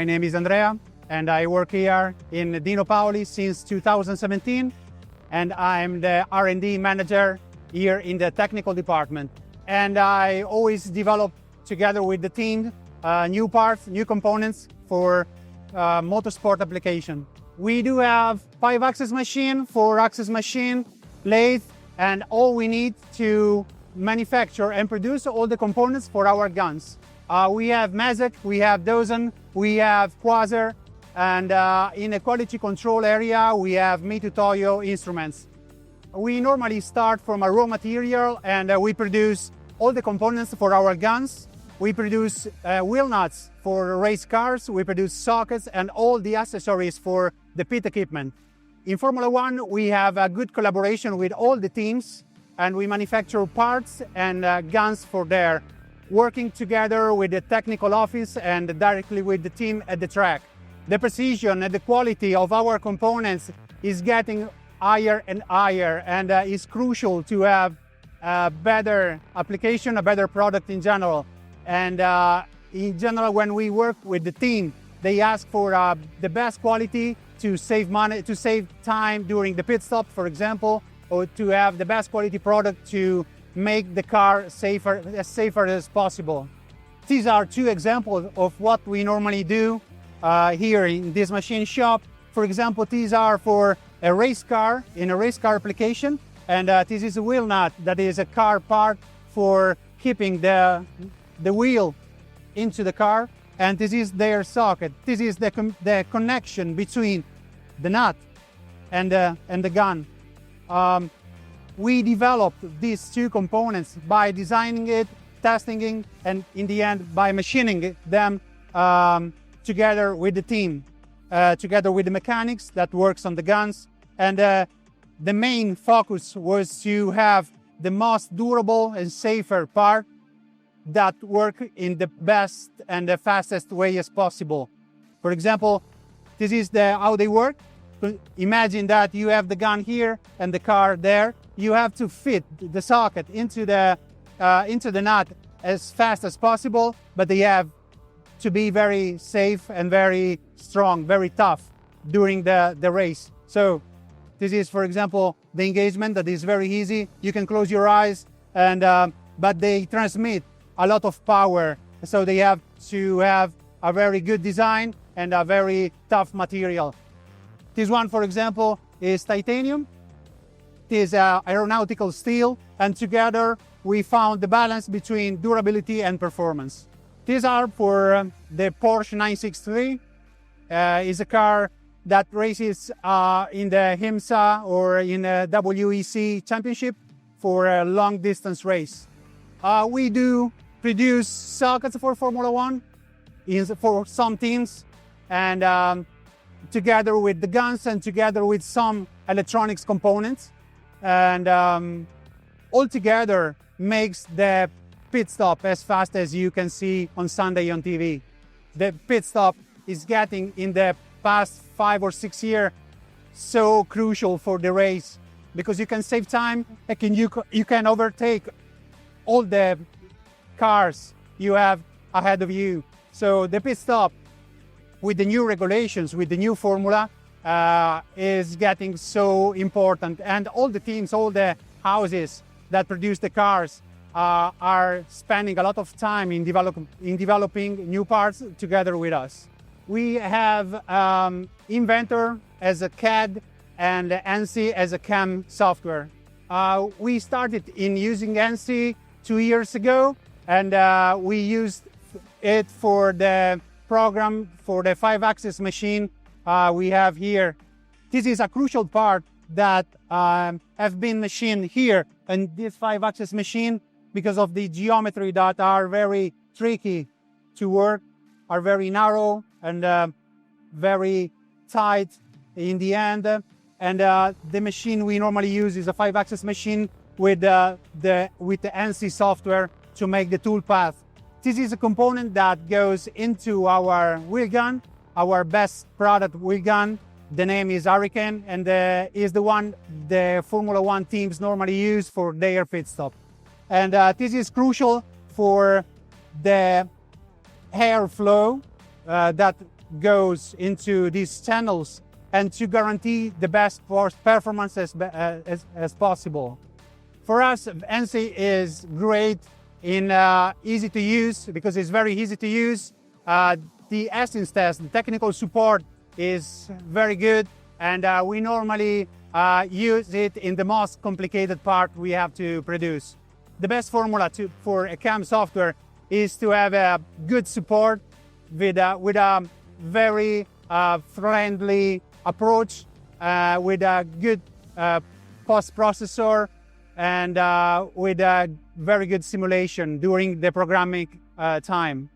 my name is Andrea, and I work here in DINO PAOLI since 2017, and I'm the R&D manager here in the technical department. And I always develop together with the team new parts, new components for motorsport application. We do have 5-axis machine, 4-axis machine, lathe, and all we need to manufacture and produce all the components for our guns. We have Mazak, we have Dozen, we have Quasar, and in the quality control area we have Mitutoyo instruments. We normally start from a raw material and we produce all the components for our guns. We produce wheel nuts for race cars, we produce sockets and all the accessories for the pit equipment. In Formula One we have a good collaboration with all the teams, and we manufacture parts and guns for there, working together with the technical office and directly with the team at the track. The precision and the quality of our components is getting higher and higher, and is crucial to have a better application, a better product in general. And in general, when we work with the team, they ask for the best quality to save money, to save time during the pit stop, for example, or to have the best quality product to make the car safer as possible. These are two examples of what we normally do here in this machine shop. For example, these are for a race car, in a race car application, and this is a wheel nut that is a car part for keeping the wheel into the car, and this is their socket. This is the connection between the nut and the gun. We developed these two components by designing it, testing it, and in the end by machining them together with the team, together with the mechanics that works on the guns. And the main focus was to have the most durable and safer part that work in the best and the fastest way as possible. For example, this is how they work. Imagine that you have the gun here and the car there. You have to fit the socket into the nut as fast as possible, but they have to be very safe and very strong, very tough during the race. So this is, for example, the engagement that is very easy. You can close your eyes, and but they transmit a lot of power. So they have to have a very good design and a very tough material. This one, for example, is titanium. It is aeronautical steel, and together we found the balance between durability and performance. These are for the Porsche 963. It's a car that races in the IMSA or in a WEC championship for a long distance race. We do produce sockets for Formula One for some teams, and together with the guns and together with some electronics components, and all together makes the pit stop as fast as you can see on Sunday on TV. The pit stop is getting in the past 5 or 6 years so crucial for the race, because you can save time and you can overtake all the cars you have ahead of you. So the pit stop, with the new regulations, with the new formula, is getting so important. And all the teams, all the houses that produce the cars are spending a lot of time in developing new parts together with us. We have Inventor as a CAD and ENCY as a CAM software. We started in using ENCY 2 years ago, and we used it for the program for the 5-axis machine we have here. This is a crucial part that have been machined here in this 5-axis machine because of the geometry that are very tricky to work, are very narrow and very tight in the end. And the machine we normally use is a 5-axis machine with the ENCY software to make the tool path. This is a component that goes into our wheel gun, our best product wheel gun. The name is Hurricane, and is the one the Formula One teams normally use for their pit stop. And this is crucial for the air flow that goes into these channels and to guarantee the best performance as possible. For us, ENCY is great in easy to use because it's very easy to use. The essence test, the technical support is very good, and we normally use it in the most complicated part we have to produce. The best formula for a CAM software is to have a good support with a very friendly approach, with a good post-processor, and with a very good simulation during the programming time.